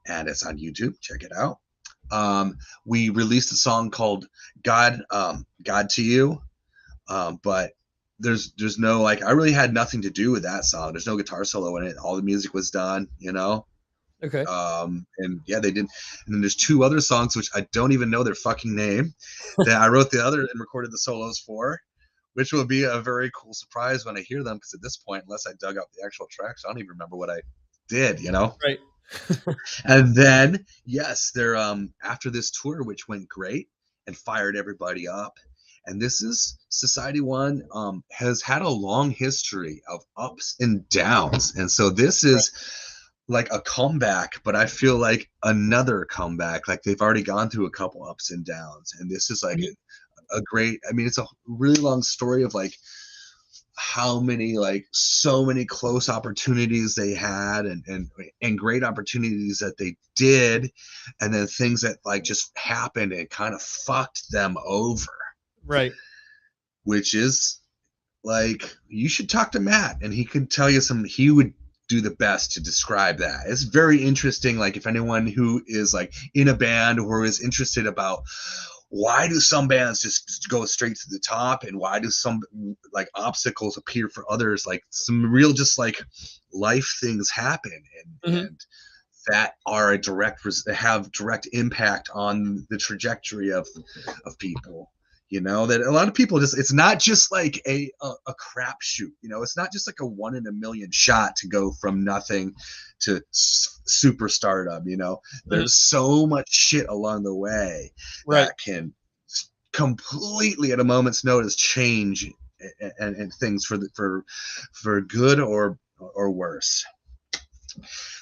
and it's on YouTube. Check it out. We released a song called God to You, but there's no, like, I really had nothing to do with that song. There's no guitar solo in it. All the music was done. Okay. And yeah, they did. And then there's 2 other songs which I don't even know their fucking name that I wrote the other and recorded the solos for, which will be a very cool surprise when I hear them, because at this point, unless I dug up the actual tracks, I don't even remember what I did. Right. And then yes, they're after this tour, which went great and fired everybody up. And this is Society One, has had a long history of ups and downs. And so this Right. is like a comeback, but I feel like another comeback. Like they've already gone through a couple ups and downs, and this is like Mhm. a great. I mean, it's a really long story of like how many like so many close opportunities they had, and great opportunities that they did, and then things that like just happened and kind of fucked them over, Right. which is like you should talk to Matt and he could tell you some. He would do the best to describe that. It's very interesting. Like if anyone who is like in a band or is interested about why do some bands just go straight to the top and why do some like obstacles appear for others, like some real just like life things happen, Mhm. and that are a direct have direct impact on the trajectory of people, you know, that a lot of people just, it's not just like a crapshoot, you know, it's not just like a 1 in a million shot to go from nothing to superstardom, you know, Mhm. there's so much shit along the way Right. that can completely at a moment's notice change and things for the for good or worse.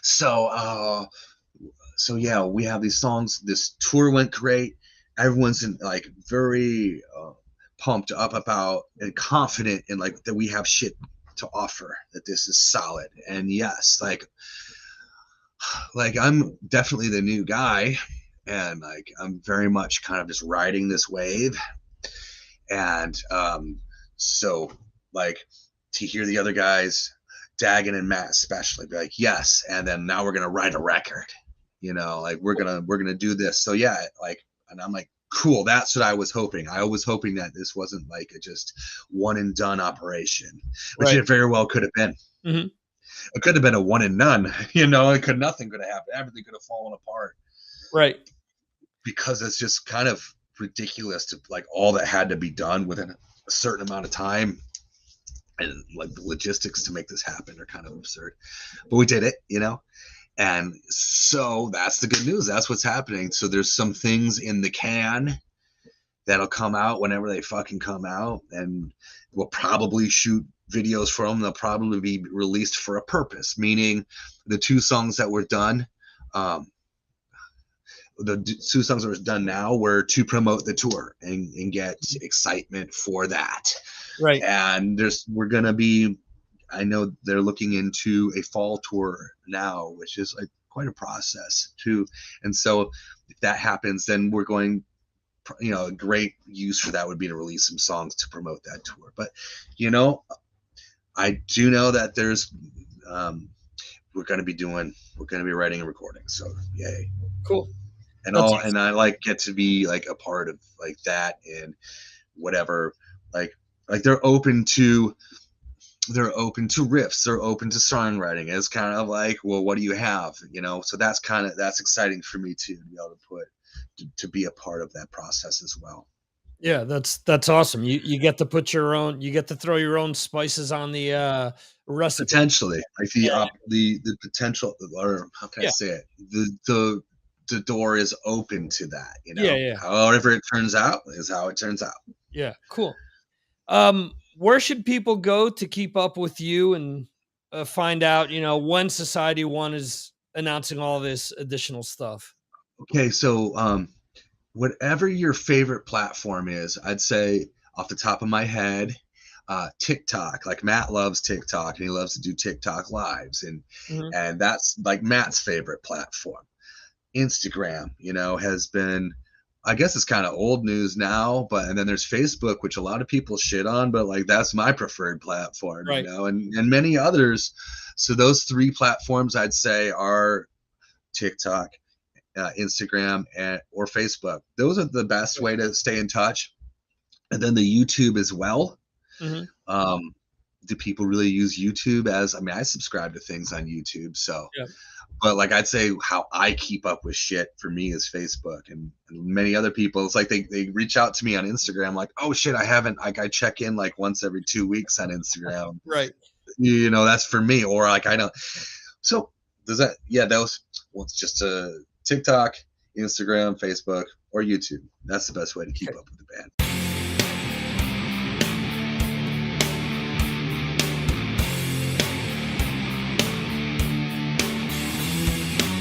So so yeah, we have these songs. This tour went great. Everyone's in, like very pumped up about and confident in like that we have shit to offer. That this is solid. And yes, like I'm definitely the new guy, and like I'm very much kind of just riding this wave. And so like to hear the other guys, Dagan and Matt especially, be like, yes, and then now we're gonna write a record, you know, like we're gonna do this. So yeah, like, and I'm like, cool, that's what I was hoping. I was hoping that this wasn't like a just one and done operation, which Right. it very well could have been. Mhm. It could have been a one and none, you know, it could, nothing could have happened, everything could have fallen apart, Right. because it's just kind of ridiculous to like all that had to be done within a certain amount of time, and like the logistics to make this happen are kind of absurd, but we did it, you know. And so that's the good news, that's what's happening. So there's some things in the can that'll come out whenever they fucking come out, and we'll probably shoot videos for them. They'll probably be released for a purpose, meaning the two songs that were done, um, the two songs that were done now were to promote the tour and get excitement for that. Right. And we're gonna be, I know they're looking into a fall tour now, which is like quite a process too. And so if that happens, then we're going, you know, a great use for that would be to release some songs to promote that tour. But you know, I do know that there's we're going to be writing and recording, so yay. Cool. And That's all, awesome. and I like get to be like a part of like that, and whatever, like like they're open to riffs, they're open to songwriting. It's kind of like, well, what do you have, you know? So that's kind of, that's exciting for me too, to be able to put to be a part of that process as well. Yeah, that's awesome. You get to put your own, you get to throw your own spices on the recipe. Potentially, like the potential, or how can I Yeah. say it? The door is open to that, you Yeah, know. yeah. However it turns out is how it turns out. Yeah, cool. Where should people go to keep up with you and find out, when Society 1 is announcing all this additional stuff? Okay, so whatever your favorite platform is, I'd say off the top of my head, TikTok. Like Matt loves TikTok and he loves to do TikTok lives, Mhm. and that's like Matt's favorite platform. Instagram, you know, has been, I guess it's kind of old news now, but and then there's Facebook, which a lot of people shit on, but like that's my preferred platform, you Right. know, and many others. So those three platforms I'd say are TikTok, Instagram, and or Facebook. Those are the best Right. way to stay in touch. And then the YouTube as well. Mhm. Um, do people really use YouTube as? I mean, I subscribe to things on YouTube, so Yeah. but like I'd say how I keep up with shit for me is Facebook, and many other people. It's like they reach out to me on Instagram, like, oh shit, I haven't, like I check in like once every 2 weeks on Instagram. Right. You know, that's for me. Or like I don't. So does that? Yeah, those. Well, it's just TikTok, Instagram, Facebook, or YouTube. That's the best way to keep Okay. up with the band.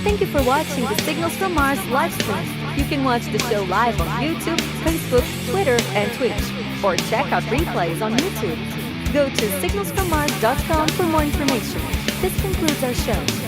Thank you for watching the Signals from Mars live stream. You can watch the show live on YouTube, Facebook, Twitter, and Twitch, or check out replays on YouTube. Go to signalsfrommars.com for more information. This concludes our show.